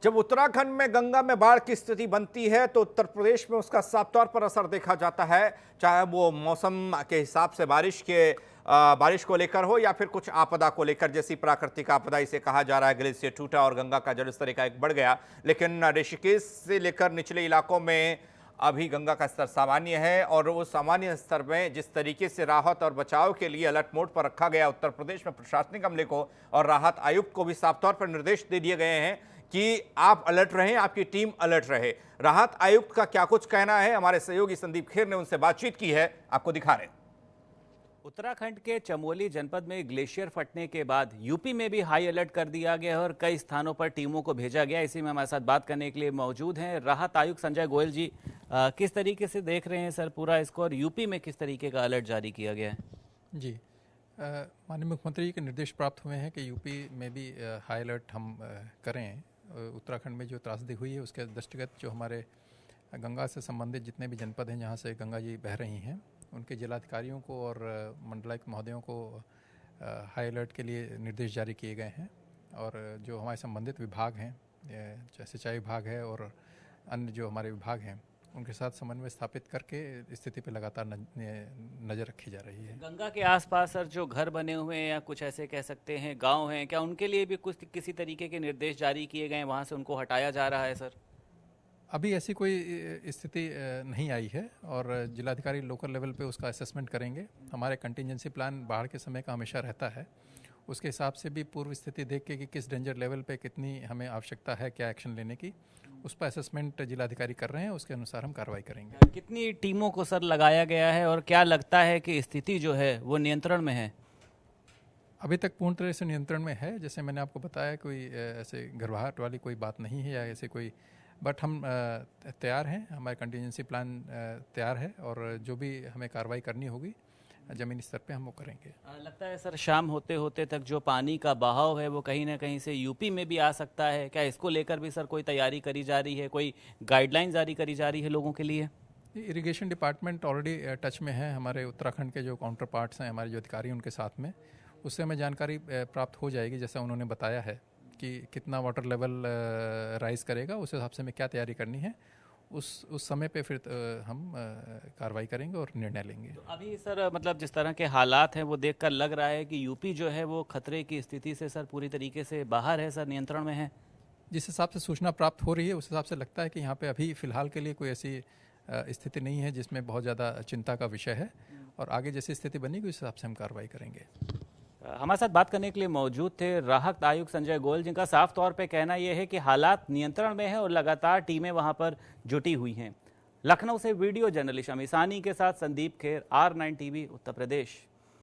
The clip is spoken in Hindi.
जब उत्तराखंड में गंगा में बाढ़ की स्थिति बनती है तो उत्तर प्रदेश में उसका साफ तौर पर असर देखा जाता है, चाहे वो मौसम के हिसाब से बारिश को लेकर हो या फिर कुछ आपदा को लेकर, जैसी प्राकृतिक आपदा इसे कहा जा रहा है। ग्लेशियर टूटा और गंगा का जलस्तर एकाएक बढ़ गया, लेकिन ऋषिकेश से लेकर निचले इलाकों में अभी गंगा का स्तर सामान्य है और वो सामान्य स्तर में जिस तरीके से राहत और बचाव के लिए अलर्ट मोड पर रखा गया उत्तर प्रदेश में प्रशासनिक अमले को और राहत आयुक्त को भी साफ तौर पर निर्देश दे दिए गए हैं कि आप अलर्ट रहें, आपकी टीम अलर्ट रहे। राहत आयुक्त का क्या कुछ कहना है, हमारे सहयोगी संदीप खेर ने उनसे बातचीत की है, आपको दिखा रहे हैं। उत्तराखंड के चमोली जनपद में ग्लेशियर फटने के बाद यूपी में भी हाई अलर्ट कर दिया गया है और कई स्थानों पर टीमों को भेजा गया। इसी में हमारे साथ बात करने के लिए मौजूद हैं राहत आयुक्त संजय गोयल जी। किस तरीके से देख रहे हैं सर पूरा इसको, और यूपी में किस तरीके का अलर्ट जारी किया गया है? जी, माननीय मुख्यमंत्री जी के निर्देश प्राप्त हुए हैं कि यूपी में भी हाई अलर्ट हम करें। उत्तराखंड में जो त्रासदी हुई है उसके दृष्टिगत जो हमारे गंगा से संबंधित जितने भी जनपद हैं जहाँ से गंगा जी बह रही हैं, उनके जिलाधिकारियों को और मंडलायुक्त महोदयों को हाई अलर्ट के लिए निर्देश जारी किए गए हैं। और जो हमारे संबंधित विभाग हैं, जैसे सिंचाई विभाग है और अन्य जो हमारे विभाग हैं, उनके साथ समन्वय स्थापित करके स्थिति पर लगातार नज़र रखी जा रही है। गंगा के आसपास सर जो घर बने हुए हैं या कुछ ऐसे कह सकते हैं गांव हैं, क्या उनके लिए भी कुछ किसी तरीके के निर्देश जारी किए गए हैं, वहां से उनको हटाया जा रहा है सर? अभी ऐसी कोई स्थिति नहीं आई है और जिलाधिकारी लोकल लेवल पे उसका असेसमेंट करेंगे। हमारे कंटिजेंसी प्लान बाढ़ के समय का हमेशा रहता है, उसके हिसाब से भी पूर्व स्थिति देख के कि किस डेंजर लेवल पे कितनी हमें आवश्यकता है क्या एक्शन लेने की, उस पर असेसमेंट जिलाधिकारी कर रहे हैं, उसके अनुसार हम कार्रवाई करेंगे। कितनी टीमों को सर लगाया गया है और क्या लगता है कि स्थिति जो है वो नियंत्रण में है? अभी तक पूर्ण तरह से नियंत्रण में है। जैसे मैंने आपको बताया, कोई ऐसे घबराहट वाली कोई बात नहीं है या ऐसे कोई, बट हम तैयार हैं, हमारे कंटिजेंसी प्लान तैयार है और जो भी हमें कार्रवाई करनी होगी ज़मीनी स्तर पे हम वो करेंगे। लगता है सर शाम होते होते तक जो पानी का बहाव है वो कहीं ना कहीं से यूपी में भी आ सकता है, क्या इसको लेकर भी सर कोई तैयारी करी जा रही है, कोई गाइडलाइन जारी करी जा रही है लोगों के लिए? इरिगेशन डिपार्टमेंट ऑलरेडी टच में है, हमारे उत्तराखंड के जो काउंटर पार्ट्स हैं, हमारे जो अधिकारी उनके साथ में, उससे हमें जानकारी प्राप्त हो जाएगी जैसा उन्होंने बताया है कि कितना वाटर लेवल राइज करेगा, उस हिसाब से हमें क्या तैयारी करनी है, उस समय पे फिर हम कार्रवाई करेंगे और निर्णय लेंगे। तो अभी सर मतलब जिस तरह के हालात हैं वो देखकर लग रहा है कि यूपी जो है वो खतरे की स्थिति से सर पूरी तरीके से बाहर है सर, नियंत्रण में है? जिस हिसाब से सूचना प्राप्त हो रही है उस हिसाब से लगता है कि यहाँ पे अभी फ़िलहाल के लिए कोई ऐसी स्थिति नहीं है जिसमें बहुत ज़्यादा चिंता का विषय है, और आगे जैसी स्थिति बनेगी उस हिसाब से हम कार्रवाई करेंगे। हमारे साथ बात करने के लिए मौजूद थे राहत आयुक्त संजय गोयल, जिनका साफ तौर पे कहना यह है कि हालात नियंत्रण में है और लगातार टीमें वहां पर जुटी हुई हैं। लखनऊ से वीडियो जर्नलिस्ट अमीसानी के साथ संदीप खेर, R9 TV, उत्तर प्रदेश।